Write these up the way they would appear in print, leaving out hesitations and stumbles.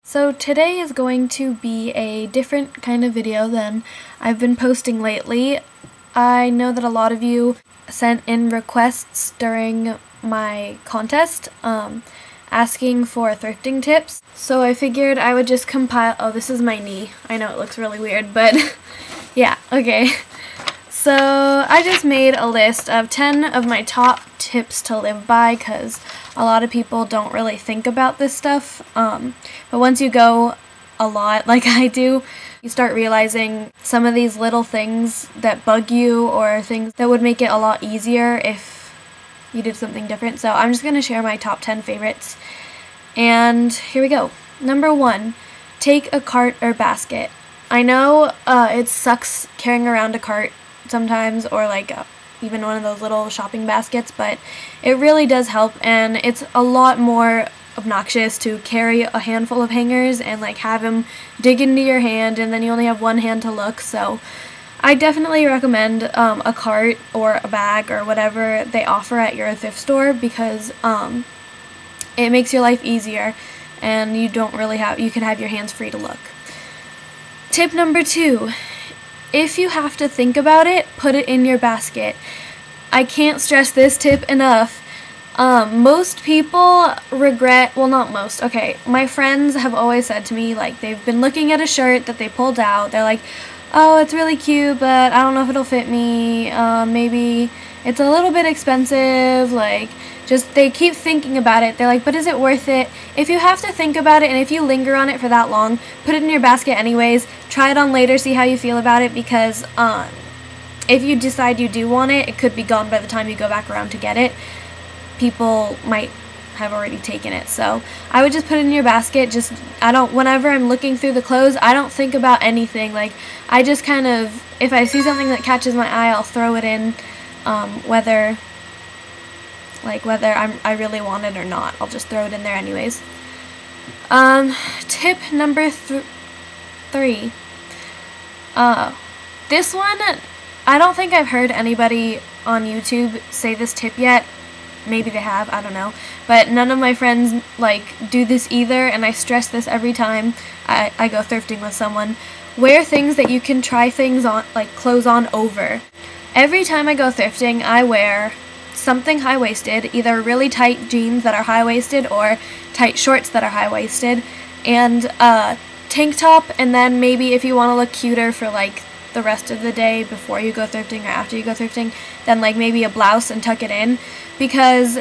So today is going to be a different kind of video than I've been posting lately. I know that a lot of you sent in requests during my contest asking for thrifting tips. So I figured I would just compile— oh, this is my knee. I know it looks really weird, but yeah, okay. So I just made a list of 10 of my top tips to live by because a lot of people don't really think about this stuff. But once you go a lot like I do, you start realizing some of these little things that bug you or things that would make it a lot easier if you did something different. So I'm just going to share my top 10 favorites. And here we go. Number 1, take a cart or basket. I know it sucks carrying around a cart sometimes, or like even one of those little shopping baskets, but it really does help, and it's a lot more obnoxious to carry a handful of hangers and like have them dig into your hand and then you only have one hand to look. So I definitely recommend a cart or a bag or whatever they offer at your thrift store, because it makes your life easier and you can have your hands free to look. Tip number 2, if you have to think about it, put it in your basket. I can't stress this tip enough. Most people regret— well, not most, okay, my friends have always said to me, like, they've been looking at a shirt that they pulled out, they're like, oh, it's really cute, but I don't know if it'll fit me, maybe it's a little bit expensive, like, just, they keep thinking about it. They're like, but is it worth it? If you have to think about it and if you linger on it for that long, put it in your basket anyways. Try it on later, see how you feel about it, because if you decide you do want it, it could be gone by the time you go back around to get it. People might have already taken it. So I would just put it in your basket. Whenever I'm looking through the clothes, I don't think about anything. Like, I just kind of, if I see something that catches my eye, I'll throw it in, whether I really want it or not. I'll just throw it in there anyways. Tip number 3. This one, I don't think I've heard anybody on YouTube say this tip yet. Maybe they have, I don't know. But none of my friends do this either, and I stress this every time I go thrifting with someone. Wear things that you can try things on, like clothes on over. Every time I go thrifting, I wear something high-waisted, either really tight jeans that are high-waisted or tight shorts that are high-waisted, and a tank top, and then maybe if you want to look cuter for like the rest of the day before you go thrifting or after you go thrifting, then like maybe a blouse and tuck it in, because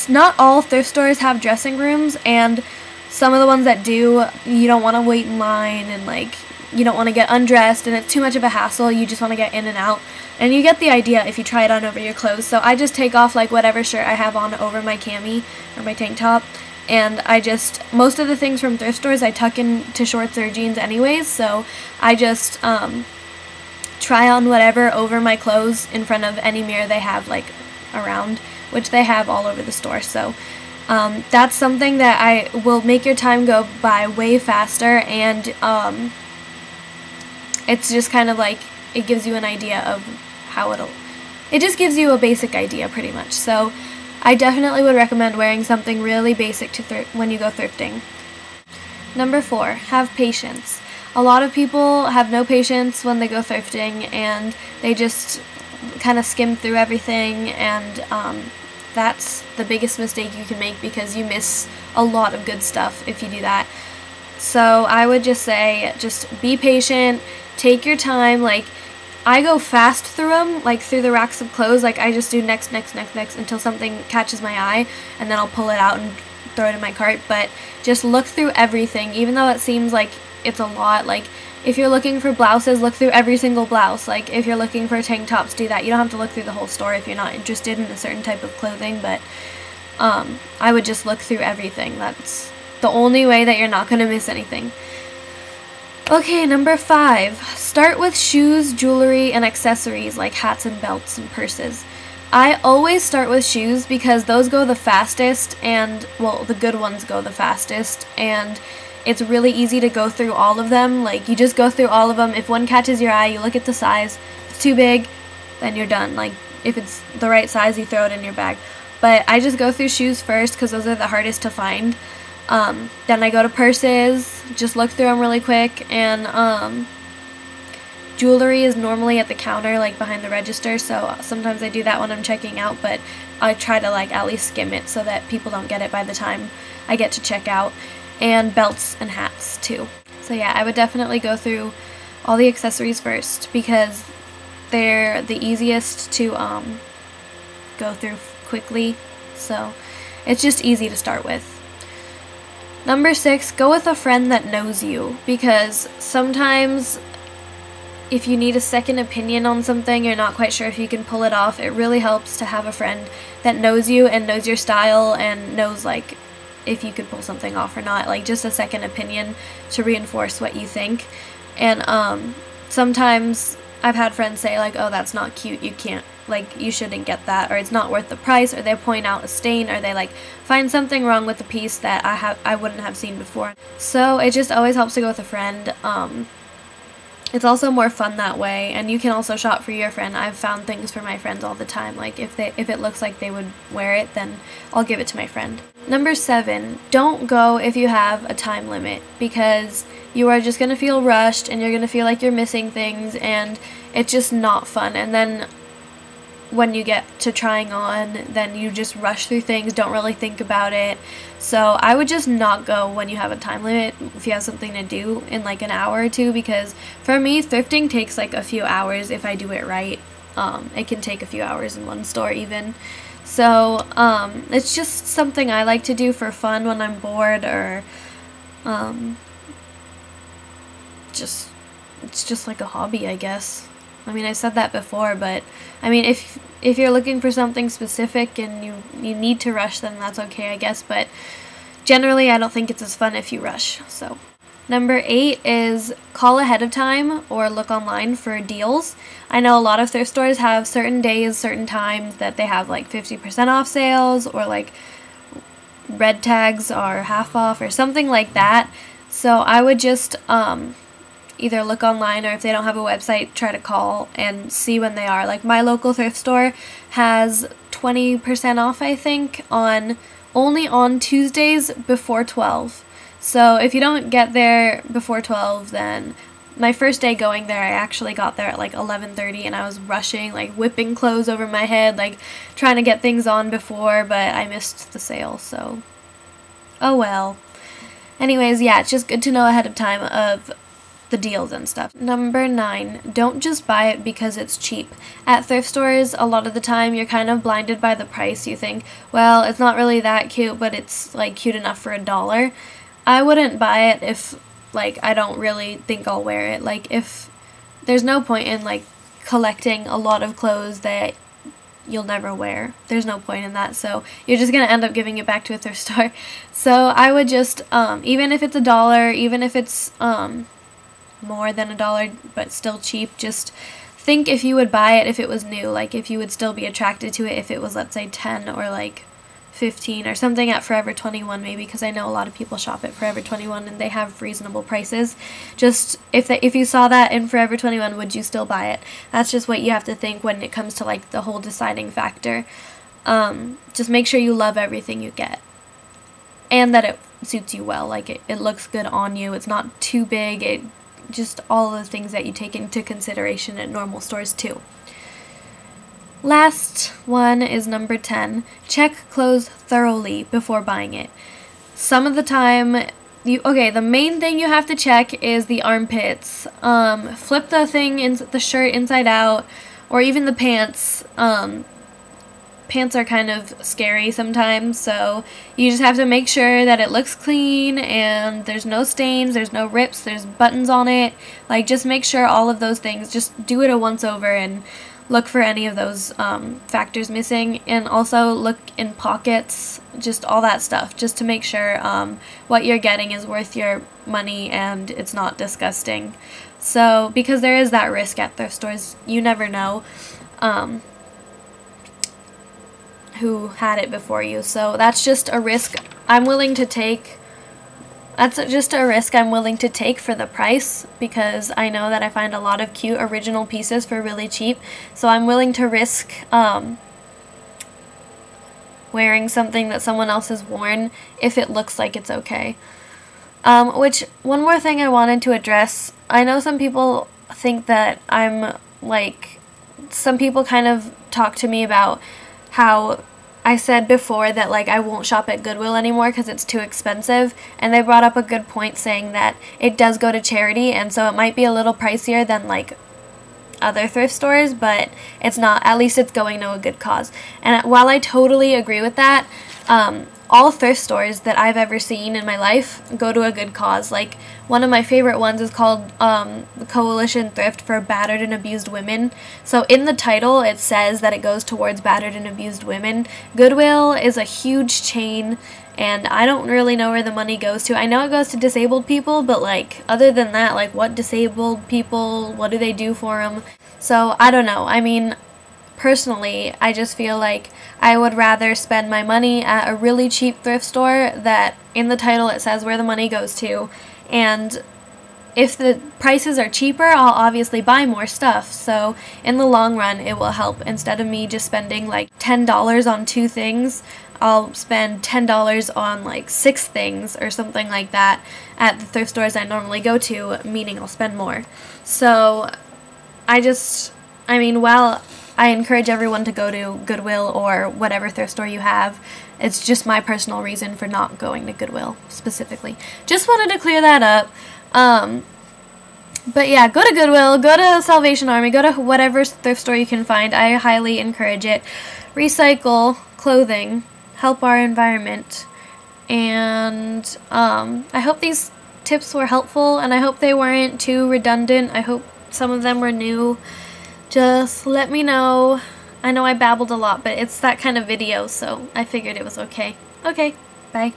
not all thrift stores have dressing rooms, and some of the ones that do, you don't want to wait in line, and like you don't want to get undressed and it's too much of a hassle. You just want to get in and out, and you get the idea if you try it on over your clothes. So I just take off like whatever shirt I have on over my cami or my tank top, and most of the things from thrift stores I tuck into shorts or jeans anyways, so I just try on whatever over my clothes in front of any mirror they have like around, which they have all over the store. So that's something that I will make your time go by way faster, and it's just kind of like, it gives you an idea of how it just gives you a basic idea pretty much. So I definitely would recommend wearing something really basic when you go thrifting. Number 4, have patience. A lot of people have no patience when they go thrifting, and they just kind of skim through everything, and that's the biggest mistake you can make, because you miss a lot of good stuff if you do that. So I would just say, just be patient, take your time. Like, I go fast through them, like through the racks of clothes. Like, I just do next until something catches my eye, and then I'll pull it out and throw it in my cart. But just look through everything, even though it seems like it's a lot. Like, if you're looking for blouses, look through every single blouse. Like, if you're looking for tank tops, do that. You don't have to look through the whole store if you're not interested in a certain type of clothing, but I would just look through everything. That's the only way that you're not going to miss anything. Okay, number 5, start with shoes, jewelry, and accessories like hats and belts and purses. I always start with shoes because those go the fastest, and, well, the good ones go the fastest, and it's really easy to go through all of them. Like, you just go through all of them. If one catches your eye, you look at the size. If it's too big, then you're done. Like, if it's the right size, you throw it in your bag. But I just go through shoes first because those are the hardest to find. Then I go to purses, just look through them really quick, and jewelry is normally at the counter, like behind the register, so sometimes I do that when I'm checking out, but I try to like at least skim it so that people don't get it by the time I get to check out. And belts and hats too. So yeah, I would definitely go through all the accessories first because they're the easiest to go through quickly, so it's just easy to start with. Number 6, go with a friend that knows you, because sometimes if you need a second opinion on something, you're not quite sure if you can pull it off, it really helps to have a friend that knows you and knows your style and knows like if you could pull something off or not, like just a second opinion to reinforce what you think. And sometimes I've had friends say like, oh, that's not cute, you can't, like, you shouldn't get that, or it's not worth the price, or they point out a stain, or they like find something wrong with the piece that I wouldn't have seen before. So it just always helps to go with a friend. It's also more fun that way, and you can also shop for your friend. I've found things for my friends all the time, like if it looks like they would wear it, then I'll give it to my friend. Number 7, don't go if you have a time limit, because you are just going to feel rushed and you're going to feel like you're missing things, and it's just not fun. And then when you get to trying on, then you just rush through things, don't really think about it. So I would just not go when you have a time limit if you have something to do in like an hour or two, because for me, thrifting takes like a few hours if I do it right. It can take a few hours in one store even. So it's just something I like to do for fun when I'm bored, or it's just like a hobby, I guess. I mean, I said that before, but I mean, if you're looking for something specific and you need to rush, then that's okay, I guess, but generally I don't think it's as fun if you rush. So number 8 is call ahead of time or look online for deals. I know a lot of thrift stores have certain days, certain times that they have like 50% off sales, or like red tags are half off or something like that. So I would just either look online, or if they don't have a website, try to call and see when they are. Like my local thrift store has 20% off, I think, only on Tuesdays before 12. So if you don't get there before 12, then my first day going there, I actually got there at like 11:30, and I was rushing, like whipping clothes over my head, like trying to get things on before, but I missed the sale, so oh well. Anyways, yeah, it's just good to know ahead of time of the deals and stuff. Number 9, don't just buy it because it's cheap. At thrift stores, a lot of the time you're kind of blinded by the price. You think, well, it's not really that cute, but it's like cute enough for $1. I wouldn't buy it if like I don't really think I'll wear it. Like if there's no point in like collecting a lot of clothes that you'll never wear. There's no point in that, so you're just gonna end up giving it back to a thrift store. So I would just even if it's $1, even if it's more than $1 but still cheap, just think if you would buy it if it was new, like if you would still be attracted to it if it was, let's say, 10 or like 15 or something at Forever 21 maybe, because I know a lot of people shop at Forever 21 and they have reasonable prices. Just if you saw that in Forever 21, would you still buy it? That's just what you have to think when it comes to like the whole deciding factor. Just make sure you love everything you get and that it suits you well, like it looks good on you, it's not too big, just all the things that you take into consideration at normal stores too. Last one is number 10. Check clothes thoroughly before buying it. Some of the time, the main thing you have to check is the armpits. Flip the shirt inside out, or even the pants. Pants are kind of scary sometimes, so you just have to make sure that it looks clean and there's no stains, there's no rips, there's buttons on it. Like, just make sure all of those things. Just do it a once over and look for any of those factors missing, and also look in pockets, just all that stuff, just to make sure what you're getting is worth your money and it's not disgusting. So, because there is that risk at thrift stores, you never know who had it before you. So that's just a risk I'm willing to take. That's just a risk I'm willing to take for the price, because I know that I find a lot of cute original pieces for really cheap. So I'm willing to risk wearing something that someone else has worn if it looks like it's okay. Which, one more thing I wanted to address, I know some people think that I'm, like, some people kind of talk to me about how I said before that, like, I won't shop at Goodwill anymore because it's too expensive, and they brought up a good point saying that it does go to charity, and so it might be a little pricier than, like, other thrift stores, but it's not. At least it's going to a good cause. And while I totally agree with that, all thrift stores that I've ever seen in my life go to a good cause. Like, one of my favorite ones is called the Coalition Thrift for Battered and Abused Women. So in the title it says that it goes towards battered and abused women. Goodwill is a huge chain, and I don't really know where the money goes to. I know it goes to disabled people, but, like, other than that, like, what disabled people, what do they do for them? So I don't know. I mean, personally, I just feel like I would rather spend my money at a really cheap thrift store that in the title it says where the money goes to, and if the prices are cheaper, I'll obviously buy more stuff, so in the long run it will help. Instead of me just spending like $10 on 2 things, I'll spend $10 on like 6 things or something like that at the thrift stores I normally go to, meaning I'll spend more. So I mean, while I encourage everyone to go to Goodwill or whatever thrift store you have, it's just my personal reason for not going to Goodwill specifically. Just wanted to clear that up. But yeah, go to Goodwill, go to Salvation Army, go to whatever thrift store you can find. I highly encourage it. Recycle clothing, help our environment, and I hope these tips were helpful, and I hope they weren't too redundant. I hope some of them were new. Just let me know. I know I babbled a lot, but it's that kind of video, so I figured it was okay. Okay, bye.